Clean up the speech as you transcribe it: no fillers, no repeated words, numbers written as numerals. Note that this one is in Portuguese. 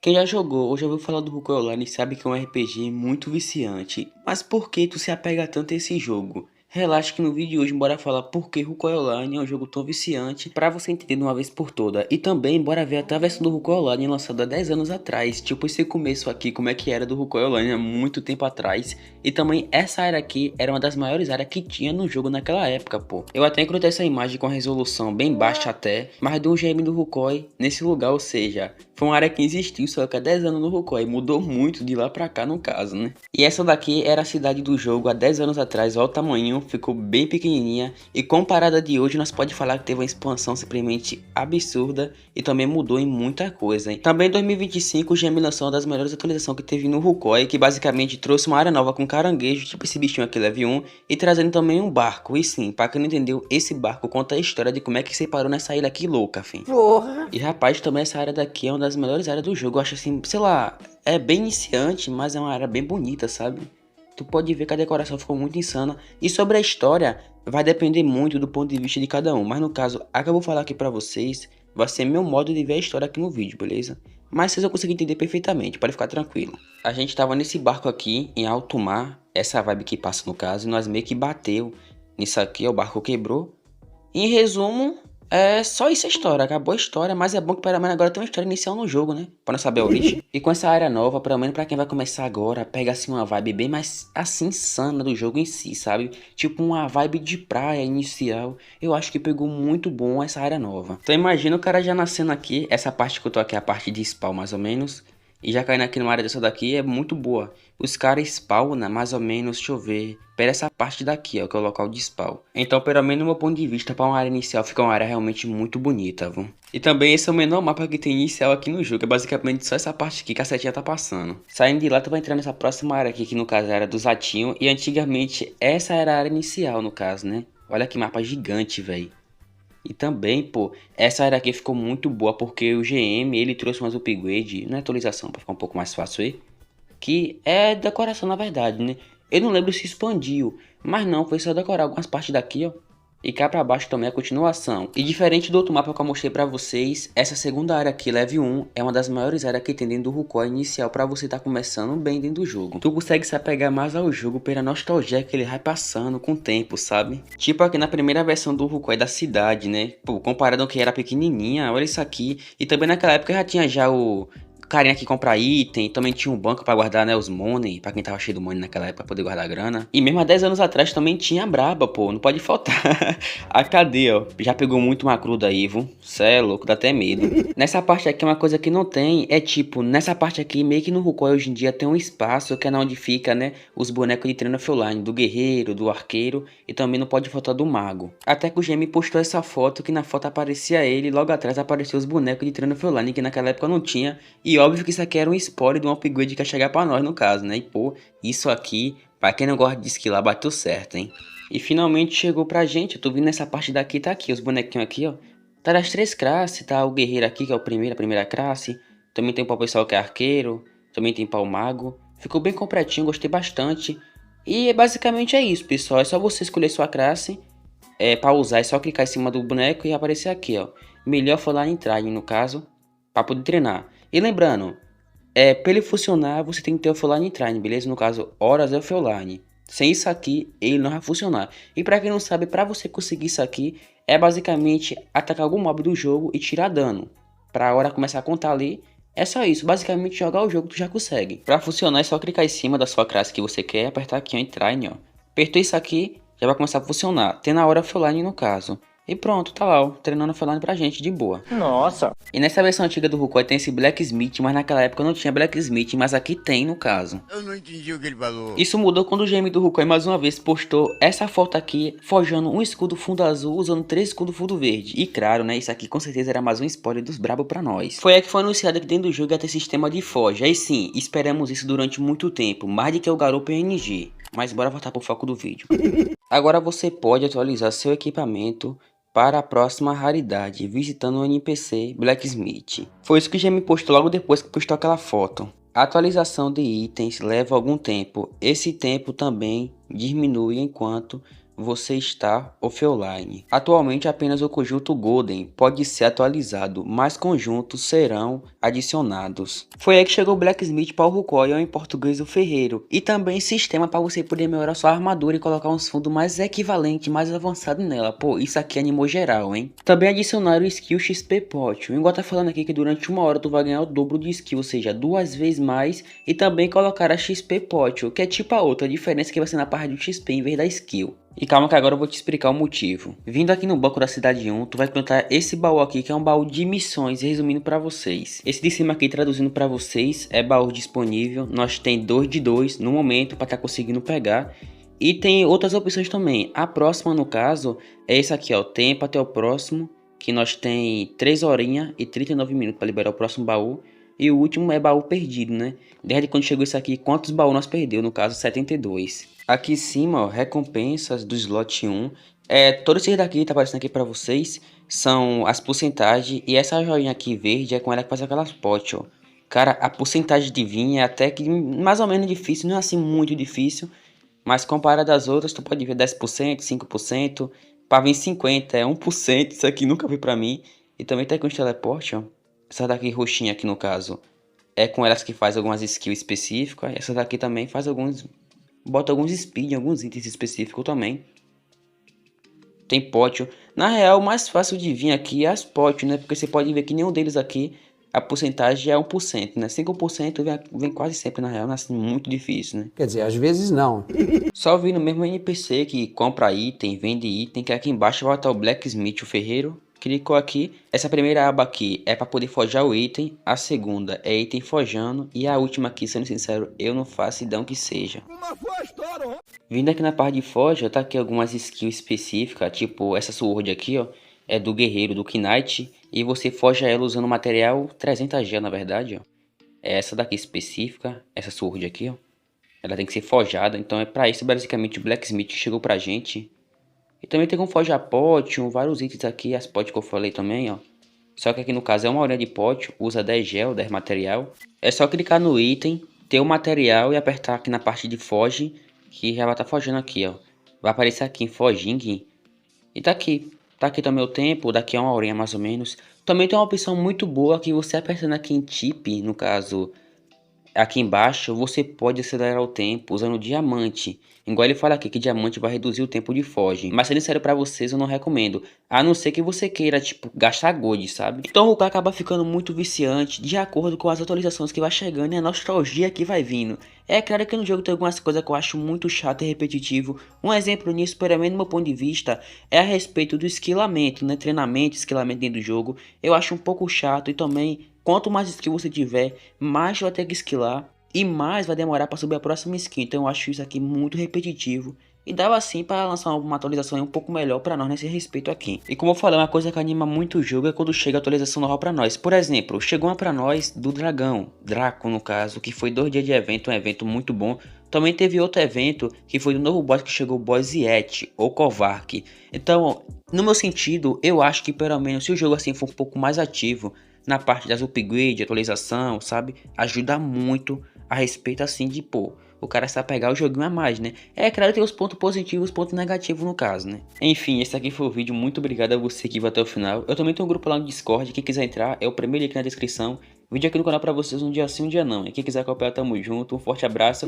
Quem já jogou ou já ouviu falar do Hulk Online sabe que é um RPG muito viciante. Mas por que tu se apega tanto a esse jogo? Relaxa que no vídeo de hoje bora falar por que Hulk Online é um jogo tão viciante pra você entender de uma vez por toda. E também bora ver até a versão do Hulk Online lançada há 10 anos atrás. Tipo esse começo aqui, como é que era do Hulk Online há muito tempo atrás. E também essa área aqui era uma das maiores áreas que tinha no jogo naquela época, pô. Eu até encurtei essa imagem com a resolução bem baixa até, mas deu um GM do Hulk nesse lugar, ou seja, foi uma área que existiu só que há 10 anos no Hulk, mudou muito de lá pra cá no caso, né? E essa daqui era a cidade do jogo há 10 anos atrás, olha o tamanho, ficou bem pequenininha. E comparada de hoje, nós pode falar que teve uma expansão simplesmente absurda e também mudou em muita coisa, hein? Também em 2025 o GM lançou uma das melhores atualizações que teve no Hulk, que basicamente trouxe uma área nova com caranguejo, tipo esse bichinho aqui level 1, e trazendo também um barco. E sim, pra quem não entendeu, esse barco conta a história de como é que você parou nessa ilha aqui louca, fim. Porra! E rapaz, também essa área daqui é uma das melhores áreas do jogo. Eu acho assim, sei lá, é bem iniciante, mas é uma área bem bonita, sabe? Tu pode ver que a decoração ficou muito insana. E sobre a história, vai depender muito do ponto de vista de cada um. Mas no caso, a que eu vou falar aqui pra vocês, vai ser meu modo de ver a história aqui no vídeo, beleza? Mas vocês vão conseguir entender perfeitamente, pode ficar tranquilo. A gente tava nesse barco aqui, em alto mar, essa vibe que passa no caso, e nós meio que bateu nisso aqui, o barco quebrou. Em resumo, é só isso a história, acabou a história, mas é bom que pelo menos agora tem uma história inicial no jogo, né? Pra não saber a origem. E com essa área nova, pelo menos pra quem vai começar agora, pega assim uma vibe bem mais assim insana do jogo em si, sabe? Tipo uma vibe de praia inicial. Eu acho que pegou muito bom essa área nova. Então imagina o cara já nascendo aqui, essa parte que eu tô aqui é a parte de spawn mais ou menos. E já caindo aqui numa área dessa daqui é muito boa. Os caras spawnam mais ou menos, deixa eu ver, pera essa parte daqui, ó, que é o local de spawn. Então, pelo menos no meu ponto de vista, para uma área inicial fica uma área realmente muito bonita, viu? E também esse é o menor mapa que tem inicial aqui no jogo, é basicamente só essa parte aqui que a setinha tá passando. Saindo de lá, tu vai entrar nessa próxima área aqui, que no caso era do Zatinho, e antigamente essa era a área inicial, no caso, né? Olha que mapa gigante, velho. E também, pô, essa área aqui ficou muito boa porque o GM, ele trouxe umas upgrade, não é atualização, pra ficar um pouco mais fácil aí, que é decoração na verdade, né? Eu não lembro se expandiu, mas não, foi só decorar algumas partes daqui, ó. E cá pra baixo também a continuação. E diferente do outro mapa que eu mostrei pra vocês, essa segunda área aqui, level 1, é uma das maiores áreas que tem dentro do Rukoa inicial pra você tá começando bem dentro do jogo. Tu consegue se apegar mais ao jogo pela nostalgia que ele vai passando com o tempo, sabe? Tipo aqui na primeira versão do Rukoa da cidade, né? Pô, comparado ao que era pequenininha, olha isso aqui. E também naquela época já tinha já o carinha que compra item, também tinha um banco pra guardar, né, os money, pra quem tava cheio do money naquela época, pra poder guardar grana. E mesmo há 10 anos atrás também tinha a braba, pô, não pode faltar. A cadeia, ó, já pegou muito uma cruda aí, viu? Cê é louco, dá até medo. Nessa parte aqui, uma coisa que não tem, é tipo, nessa parte aqui, meio que no Rukoi hoje em dia tem um espaço que é onde fica, né, os bonecos de treino offline, do guerreiro, do arqueiro, e também não pode faltar do mago. Até que o GM postou essa foto, que na foto aparecia ele, e logo atrás apareceu os bonecos de treino offline, que naquela época não tinha, e óbvio que isso aqui era um spoiler de um upgrade que ia chegar pra nós no caso, né? E pô, isso aqui, pra quem não gosta de esquilar, bateu certo, hein? E finalmente chegou pra gente, eu tô vendo nessa parte daqui, tá aqui, os bonequinhos aqui, ó. Tá das 3 classes, tá o guerreiro aqui, que é o primeiro, a primeira classe. Também tem o pessoal que é arqueiro, também tem para o mago. Ficou bem completinho, gostei bastante. E basicamente é isso, pessoal, é só você escolher sua classe. Pra usar é só clicar em cima do boneco e aparecer aqui, ó. Melhor falar em trine, no caso, pra poder treinar. E lembrando, pra ele funcionar, você tem que ter o offline trine, beleza? No caso, horas é offline. Sem isso aqui, ele não vai funcionar. E pra quem não sabe, pra você conseguir isso aqui, é basicamente atacar algum mob do jogo e tirar dano. Pra hora começar a contar ali, é só isso. Basicamente, jogar o jogo tu já consegue. Pra funcionar, é só clicar em cima da sua classe que você quer, apertar aqui ó, em trine, ó. Apertou isso aqui, já vai começar a funcionar. Tem na hora offline no caso. E pronto, tá lá, ó, treinando offline pra gente, de boa. Nossa! E nessa versão antiga do Rukoi tem esse Blacksmith, mas naquela época não tinha Blacksmith, mas aqui tem no caso. Eu não entendi o que ele falou. Isso mudou quando o GM do Rukoi mais uma vez postou essa foto aqui, forjando um escudo fundo azul usando 3 escudos fundo verde. E claro, né, isso aqui com certeza era mais um spoiler dos brabo pra nós. Foi aí que foi anunciado que dentro do jogo ia ter sistema de forja. E sim, esperamos isso durante muito tempo, mais do que o garoto PNG. Mas bora voltar pro foco do vídeo. Agora você pode atualizar seu equipamento para a próxima raridade, visitando o NPC Blacksmith. Foi isso que já me postou logo depois que postou aquela foto. A atualização de itens leva algum tempo. Esse tempo também diminui enquanto você está offline. Atualmente apenas o conjunto Golden pode ser atualizado, mas conjuntos serão adicionados. Foi aí que chegou o Blacksmith para o Rukoil, em português o ferreiro, e também sistema para você poder melhorar sua armadura e colocar uns fundos mais equivalentes, mais avançados nela. Pô, isso aqui animou geral, hein? Também adicionaram o skill XP Pot. O igual tá falando aqui que durante uma hora tu vai ganhar o dobro de skill, ou seja, 2 vezes mais, e também colocar a XP Pot, que é tipo a outra, a diferença é que vai ser na parte do XP em vez da skill. E calma que agora eu vou te explicar o motivo. Vindo aqui no banco da cidade 1, tu vai encontrar esse baú aqui, que é um baú de missões, resumindo pra vocês. Esse de cima aqui, traduzindo pra vocês, é baú disponível. Nós tem 2 de 2 no momento pra tá conseguindo pegar. E tem outras opções também. A próxima, no caso, é esse aqui, ó, tempo até o próximo, que nós tem 3 horinhas e 39 minutos pra liberar o próximo baú. E o último é baú perdido, né? Desde quando chegou esse aqui, quantos baús nós perdeu? No caso, 72. Aqui em cima, ó, recompensas do slot 1. Todos esses daqui tá aparecendo aqui pra vocês são as porcentagens. E essa joinha aqui verde é com ela que faz aquelas potes, ó. Cara, a porcentagem de vinho é até que mais ou menos difícil, não é assim muito difícil. Mas comparado às outras, tu pode ver 10%, 5%. Pra vir 50%, é 1%. Isso aqui nunca veio pra mim. E também tem aqui uns teleporte, ó. Essa daqui roxinha aqui no caso é com elas que faz algumas skills específicas. Essa daqui também faz alguns... Bota alguns speed, alguns itens específicos também. Tem pote. Na real, o mais fácil de vir aqui é as potes, né? Porque você pode ver que nenhum deles aqui, a porcentagem é 1%, né? 5% vem quase sempre, na real, não é assim muito difícil, né? Quer dizer, às vezes não. Só vindo mesmo NPC que compra item, vende item, que aqui embaixo vai estar o Blacksmith, o ferreiro. Clicou aqui, essa primeira aba aqui é para poder forjar o item, a segunda é item forjando e a última aqui, sendo sincero, eu não faço ideia que seja. Vindo aqui na parte de forja, tá aqui algumas skills específicas, tipo essa sword aqui, ó, é do guerreiro, do Knight, e você forja ela usando material 300G na verdade, ó. É essa daqui específica, essa sword aqui, ó. Ela tem que ser forjada, então é para isso basicamente o Blacksmith chegou pra gente. E também tem como forjar potion, vários itens aqui, as potes que eu falei também, ó. Só que aqui no caso é uma horinha de pote, usa 10 gel, 10 material. É só clicar no item, ter o material e apertar aqui na parte de foge, que já vai estar forjando aqui, ó. Vai aparecer aqui em Forging. E tá aqui. Tá aqui também o tempo, daqui a uma horinha mais ou menos. Também tem uma opção muito boa que você apertando aqui em tip, no caso... Aqui embaixo você pode acelerar o tempo usando diamante. Igual ele fala aqui que diamante vai reduzir o tempo de foge. Mas sendo sério pra vocês eu não recomendo. A não ser que você queira tipo gastar gold, sabe? Então o Hulk acaba ficando muito viciante de acordo com as atualizações que vai chegando e a nostalgia que vai vindo. É claro que no jogo tem algumas coisas que eu acho muito chato e repetitivo. Um exemplo nisso, pelo menos do meu ponto de vista, é a respeito do esquilamento, né? Treinamento, esquilamento dentro do jogo. Eu acho um pouco chato e também... Quanto mais skill você tiver, mais vai ter que esquilar e mais vai demorar para subir a próxima skin. Então eu acho isso aqui muito repetitivo. E dava assim para lançar uma atualização um pouco melhor para nós nesse respeito aqui. E como eu falei, uma coisa que anima muito o jogo é quando chega a atualização nova para nós. Por exemplo, chegou uma para nós do dragão, Draco no caso, que foi 2 dias de evento, um evento muito bom. Também teve outro evento que foi do novo boss que chegou, o boss Yeti ou Kovark. Então, no meu sentido, eu acho que pelo menos se o jogo assim for um pouco mais ativo na parte das upgrade, atualização, sabe? Ajuda muito a respeito assim de, pô, o cara sabe pegar o joguinho a mais, né? É claro que tem os pontos positivos e os pontos negativos no caso, né? Enfim, esse aqui foi o vídeo. Muito obrigado a você que viu até o final. Eu também tenho um grupo lá no Discord. Quem quiser entrar, é o primeiro link na descrição. Vídeo aqui no canal pra vocês um dia sim, um dia não. E quem quiser acompanhar, tamo junto. Um forte abraço.